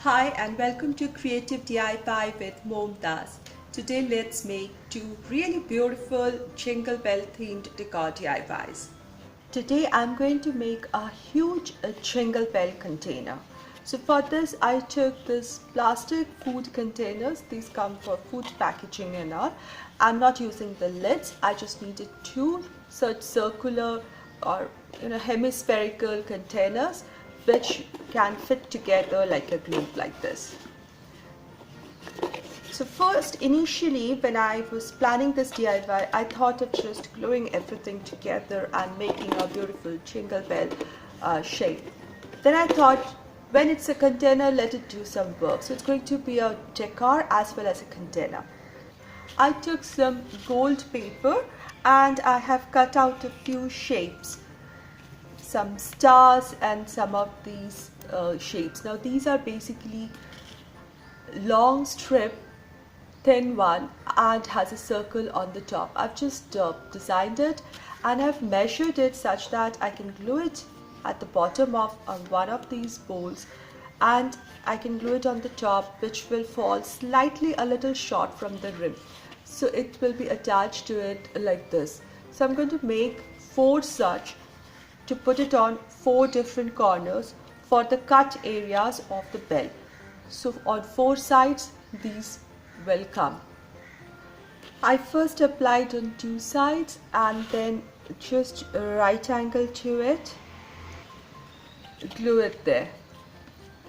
Hi and welcome to Creative DIY with Momtaz. Today let's make two really beautiful Jingle Bell themed decor DIYs. Today I'm going to make a huge Jingle Bell container. So for this I took this plastic food containers. These come for food packaging and all. I'm not using the lids. I just needed two such circular or hemispherical containers which can fit together like a glue like this. So first, initially when I was planning this DIY, I thought of just gluing everything together and making a beautiful jingle bell shape. Then I thought, when it's a container, let it do some work. So it's going to be a decor as well as a container. I took some gold paper and I have cut out a few shapes. Some stars and some of these shapes. Now these are basically long strip, thin one, and has a circle on the top. I've just designed it and I've measured it such that I can glue it at the bottom of one of these bowls, and I can glue it on the top, which will fall slightly a little short from the rim. So it will be attached to it like this. So I'm going to make 4 such to put it on 4 different corners for the cut areas of the bell. So on 4 sides these will come. I first applied on 2 sides and then just a right angle to it, glue it there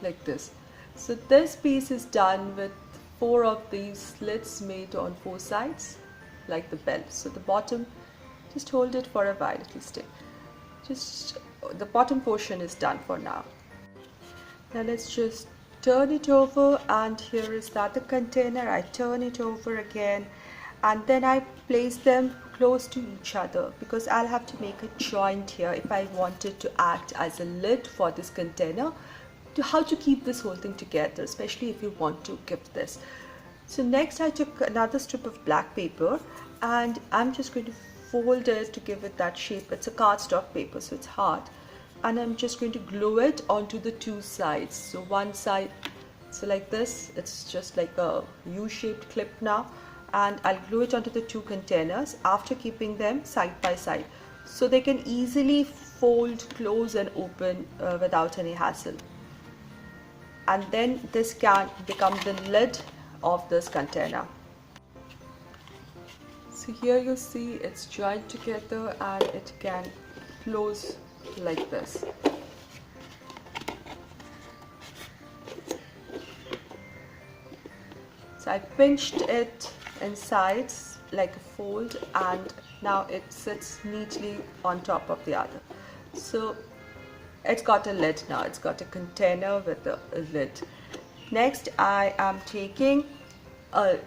like this. So this piece is done with 4 of these slits made on 4 sides like the bell. So the bottom, just hold it for a while, it will stay. Just the bottom portion is done for now. Now let's just turn it over, and here is the other container. I turn it over again and then I place them close to each other because I'll have to make a joint here if I wanted to act as a lid for this container, to how to keep this whole thing together, especially if you want to gift this. So next I took another strip of black paper and I'm just going to fold it to give it that shape. It's a cardstock paper, so it's hard, and I'm just going to glue it onto the 2 sides. So one side, so like this, it's just like a U-shaped clip now, and I'll glue it onto the 2 containers after keeping them side by side so they can easily fold, close and open without any hassle. And then this can become the lid of this container. So here you see it's joined together and it can close like this. So I pinched it inside like a fold, and now it sits neatly on top of the other. So it's got a lid now, it's got a container with a lid. Next I am taking a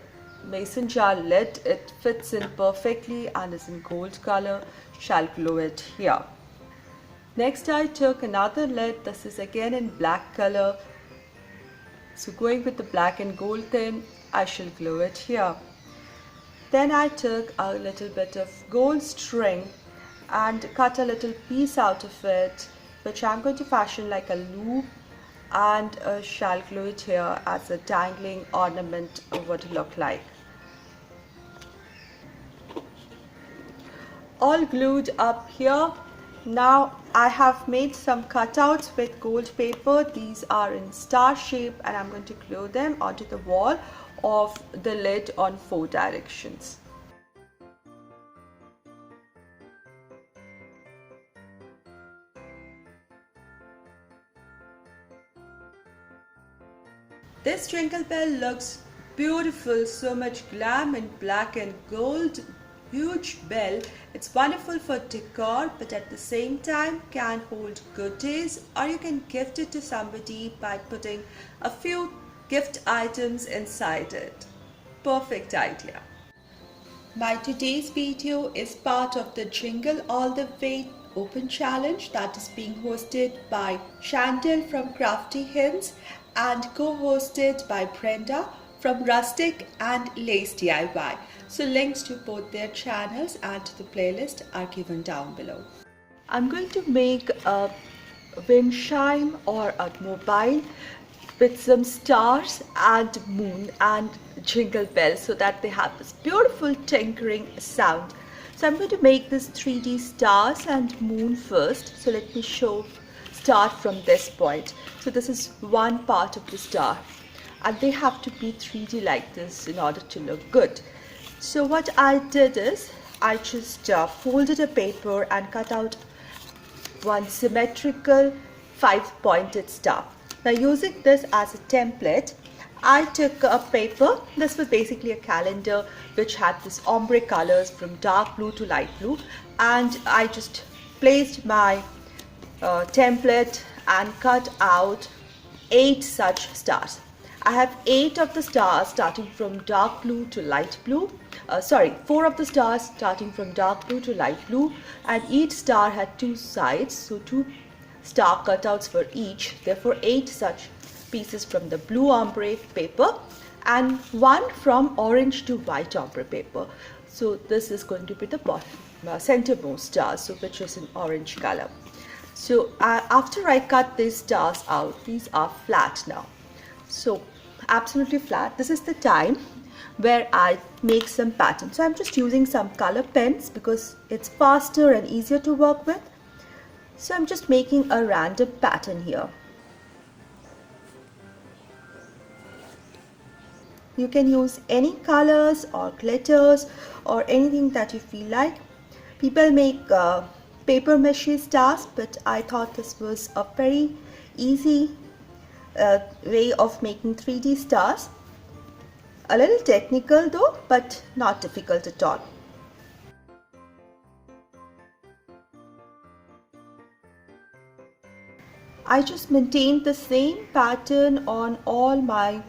mason jar lid. It fits in perfectly and is in gold color. Shall glue it here. Next I took another lid. This is again in black color. So going with the black and gold theme, I shall glue it here. Then I took a little bit of gold string and cut a little piece out of it, which I'm going to fashion like a loop, and shall glue it here as a dangling ornament would look like. All glued up here. Now I have made some cutouts with gold paper. These are in star shape and I'm going to glue them onto the wall of the lid on 4 directions. This jingle bell looks beautiful, so much glam in black and gold. Huge bell. It's wonderful for decor, but at the same time can hold goodies, or you can gift it to somebody by putting a few gift items inside it. Perfect idea. My today's video is part of the Jingle All the Way Open Challenge that is being hosted by Chantal from Crafty Hints and co-hosted by Brenda from Rustic and Lace DIY. So links to both their channels and to the playlist are given down below. I'm going to make a wind chime or a mobile with some stars and moon and jingle bells so that they have this beautiful tinkering sound. So I'm going to make this 3D stars and moon first. So let me start from this point. So this is one part of the star, and they have to be 3D like this in order to look good. So what I did is I just folded a paper and cut out one symmetrical 5-pointed star. Now using this as a template, I took a paper. This was basically a calendar which had this ombre colors from dark blue to light blue, and I just placed my template and cut out 8 such stars. I have 8 of the stars starting from dark blue to light blue. 4 of the stars starting from dark blue to light blue, and each star had 2 sides, so 2 star cutouts for each. Therefore 8 such pieces from the blue ombre paper and 1 from orange to white ombre paper. So this is going to be the centermost star, so which is in orange color. So after I cut these stars out, these are flat now. So absolutely flat. This is the time where I make some patterns. So I'm just using some color pens because it's faster and easier to work with. So I'm just making a random pattern here. You can use any colors or glitters or anything that you feel like. People make paper mache stars, but I thought this was a very easy way of making 3D stars. A little technical though, but not difficult at all. I just maintained the same pattern on all my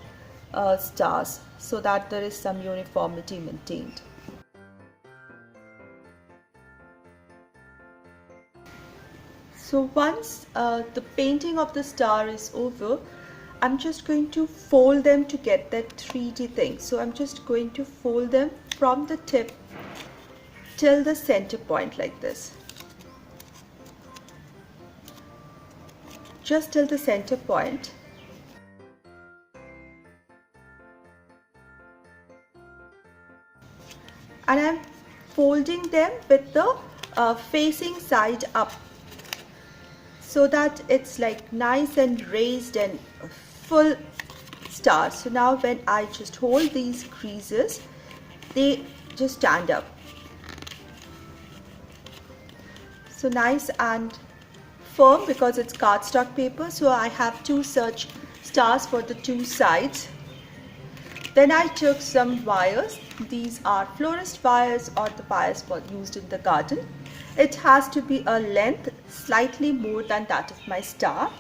stars so that there is some uniformity maintained. So once the painting of the star is over, I'm just going to fold them to get that 3D thing. So I'm just going to fold them from the tip till the center point like this. Just till the center point. And I'm folding them with the facing side up, so that it's like nice and raised and full star. So now when I just hold these creases, they just stand up. So nice and firm because it's cardstock paper. So I have 2 such stars for the 2 sides. Then I took some wires. These are florist wires or the wires used in the garden. It has to be a length slightly more than that of my star.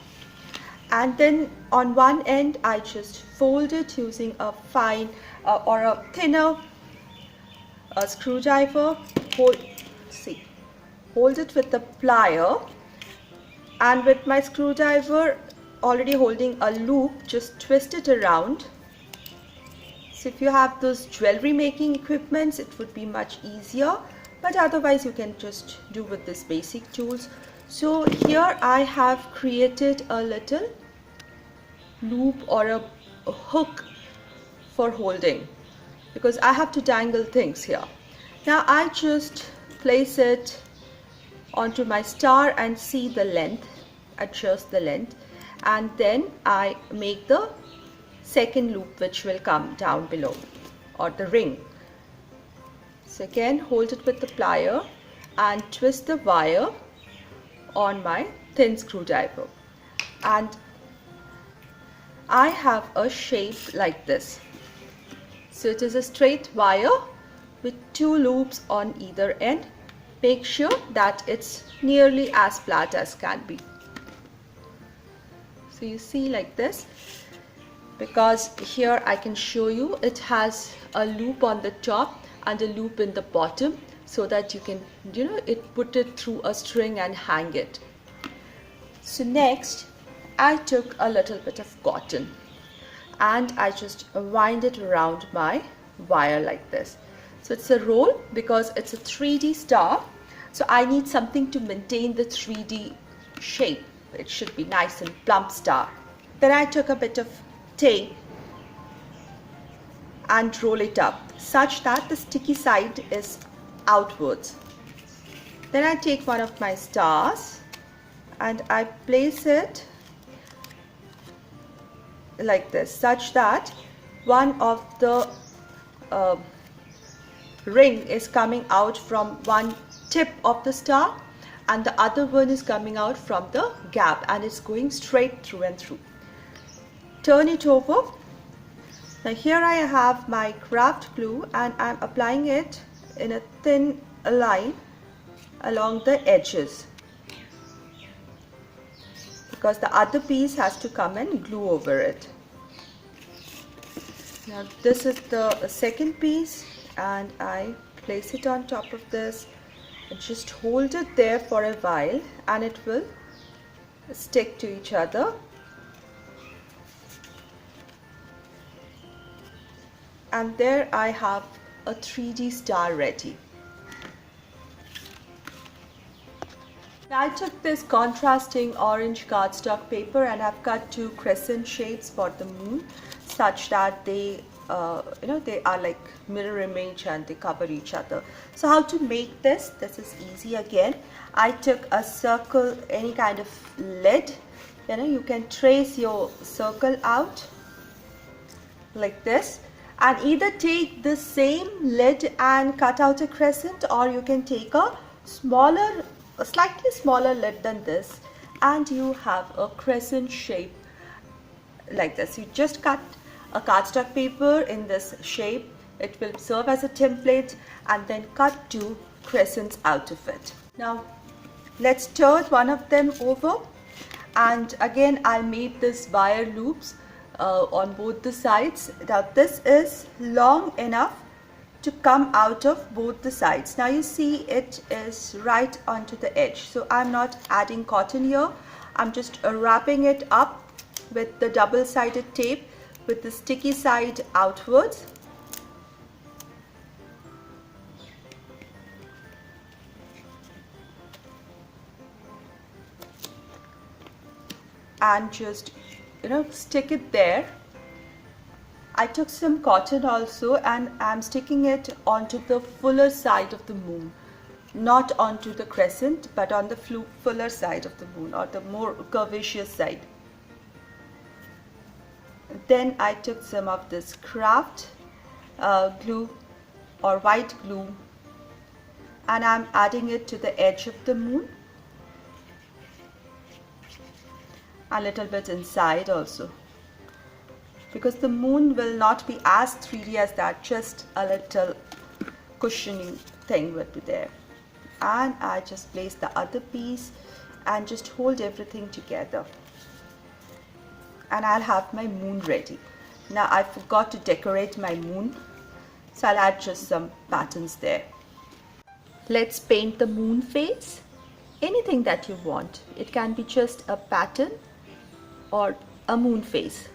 And then on one end I just fold it using a fine or a thinner screwdriver. Hold it with the plier, and with my screwdriver already holding a loop, just twist it around. So if you have those jewelry making equipments, it would be much easier, but otherwise you can just do with this basic tools. So here I have created a little loop or a hook for holding, because I have to dangle things here. Now I just place it onto my star and see the length, adjust the length, and then I make the second loop which will come down below, or the ring. So again hold it with the plier and twist the wire on my thin screwdriver, and I have a shape like this. So it is a straight wire with 2 loops on either end. Make sure that it's nearly as flat as can be. So you see like this, because here I can show you it has a loop on the top and a loop in the bottom, so that you can put it through a string and hang it. So next I took a little bit of cotton and I just wind it around my wire like this. So it's a roll because it's a 3D star, so I need something to maintain the 3D shape. It should be nice and plump star. Then I took a bit of tape and roll it up such that the sticky side is outwards. Then I take one of my stars and I place it like this, such that one of the ring is coming out from one tip of the star and the other one is coming out from the gap, and it's going straight through and through. Turn it over. Now here I have my craft glue and I'm applying it in a thin line along the edges, because the other piece has to come and glue over it. Now this is the second piece and I place it on top of this and just hold it there for a while and it will stick to each other. And there I have a 3D star ready. Now I took this contrasting orange cardstock paper and I've cut 2 crescent shapes for the moon, such that they they are like mirror image and they cover each other. So how to make this? This is easy again. I took a circle, any kind of lead. You can trace your circle out like this, and either take the same lead and cut out a crescent, or you can take a slightly smaller lead than this and you have a crescent shape like this. You just cut a cardstock paper in this shape, it will serve as a template, and then cut 2 crescents out of it. Now let's turn one of them over, and again I made this wire loops on both the sides. Now this is long enough to come out of both the sides. Now you see it is right onto the edge, so I'm not adding cotton here. I'm just wrapping it up with the double-sided tape with the sticky side outwards. And just stick it there. I took some cotton also and I'm sticking it onto the fuller side of the moon, not onto the crescent but on the fuller side of the moon, or the more curvaceous side. Then I took some of this craft glue or white glue and I'm adding it to the edge of the moon, a little bit inside also, because the moon will not be as 3D as that, just a little cushioning thing would be there. And I just place the other piece and just hold everything together, and I'll have my moon ready. Now I forgot to decorate my moon, so I'll add just some patterns there. Let's paint the moon face. Anything that you want. It can be just a pattern or a moon face.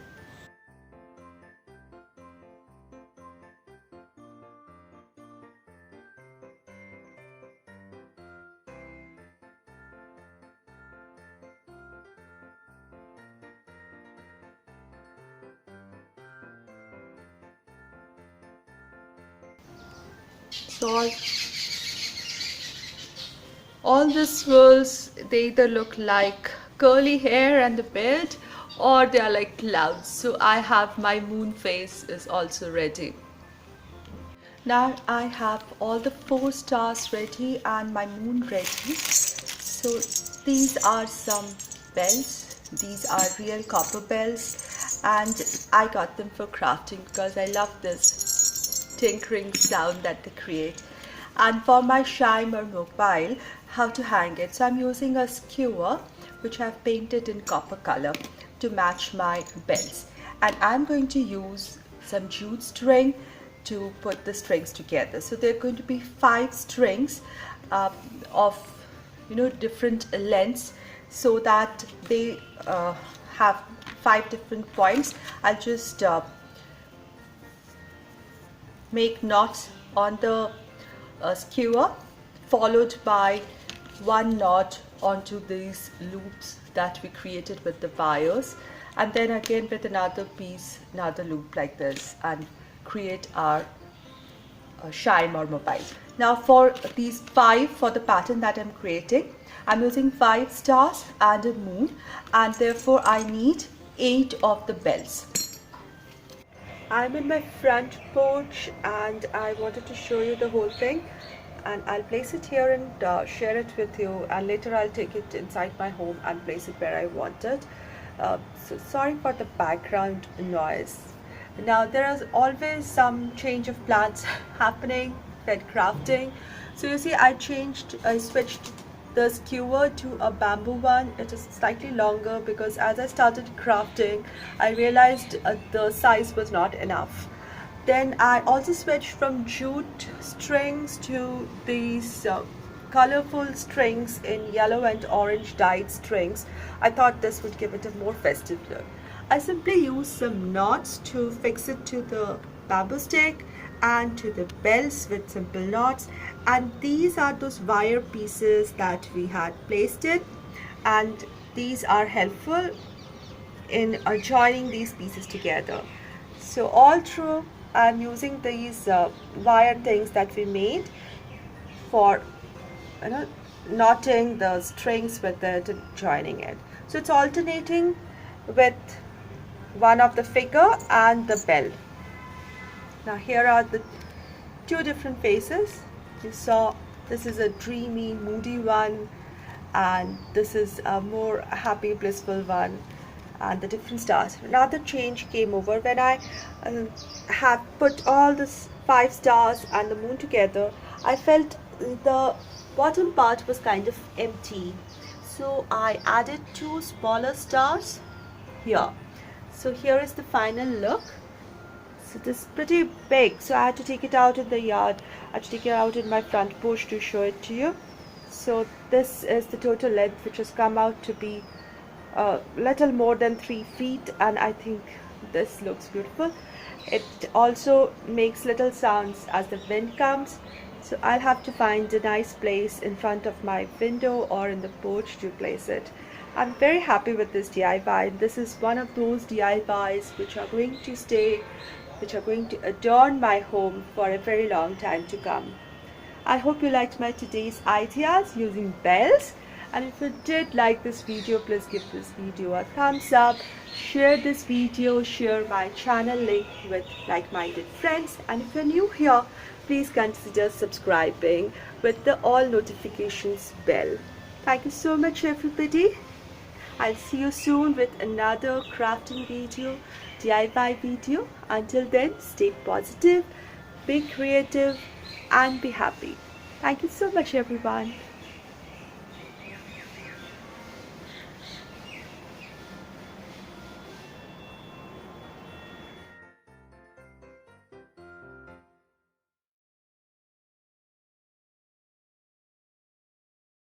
So all the swirls, they either look like curly hair and the beard, or they are like clouds. So I have my moon face is also ready. Now I have all the 4 stars ready and my moon ready. So these are some bells. These are real copper bells, and I got them for crafting because I love this tinkering sound that they create. And for my Chime or mobile, how to hang it. So I'm using a skewer which I've painted in copper color to match my bells, and I'm going to use some jute string to put the strings together. So there are going to be 5 strings of different lengths, so that they have 5 different points. I'll just make knots on the skewer, followed by 1 knot onto these loops that we created with the wires, and then again with another piece, another loop like this, and create our Chime or mobile. Now for these 5, for the pattern that I'm creating, I'm using 5 stars and a moon, and therefore I need 8 of the bells. I'm in my front porch and I wanted to show you the whole thing, and I'll place it here and share it with you, and later I'll take it inside my home and place it where I want it. So sorry for the background noise. Now there is always some change of plans happening when crafting. So you see, I switched the skewer to a bamboo one. It is slightly longer because as I started crafting, I realized the size was not enough. Then I also switched from jute strings to these colorful strings in yellow and orange dyed strings. I thought this would give it a more festive look. I simply used some knots to fix it to the bamboo stick and to the bells with simple knots, and these are those wire pieces that we had placed in, and these are helpful in joining these pieces together. So all through I'm using these wire things that we made for knotting the strings with it and joining it. So it's alternating with one of the figure and the bell. Now here are the 2 different faces. You saw this is a dreamy, moody one, and this is a more happy, blissful one, and the different stars. Another change came over when I have put all the 5 stars and the moon together. I felt the bottom part was kind of empty, so I added 2 smaller stars here. So here is the final look. So this is pretty big, so I had to take it out in the yard. I had to take it out in my front porch to show it to you. So this is the total length, which has come out to be a little more than 3 feet, and I think this looks beautiful. It also makes little sounds as the wind comes, so I'll have to find a nice place in front of my window or in the porch to place it. I'm very happy with this DIY. This is one of those DIYs which are going to stay, which are going to adorn my home for a very long time to come. I hope you liked my today's ideas using bells. And if you did like this video, please give this video a thumbs up, share this video, share my channel link with like-minded friends, and if you're new here, please consider subscribing with the all notifications bell. Thank you so much, everybody. I'll see you soon with another crafting video, DIY video. Until then, stay positive, be creative, and be happy. Thank you so much, everyone.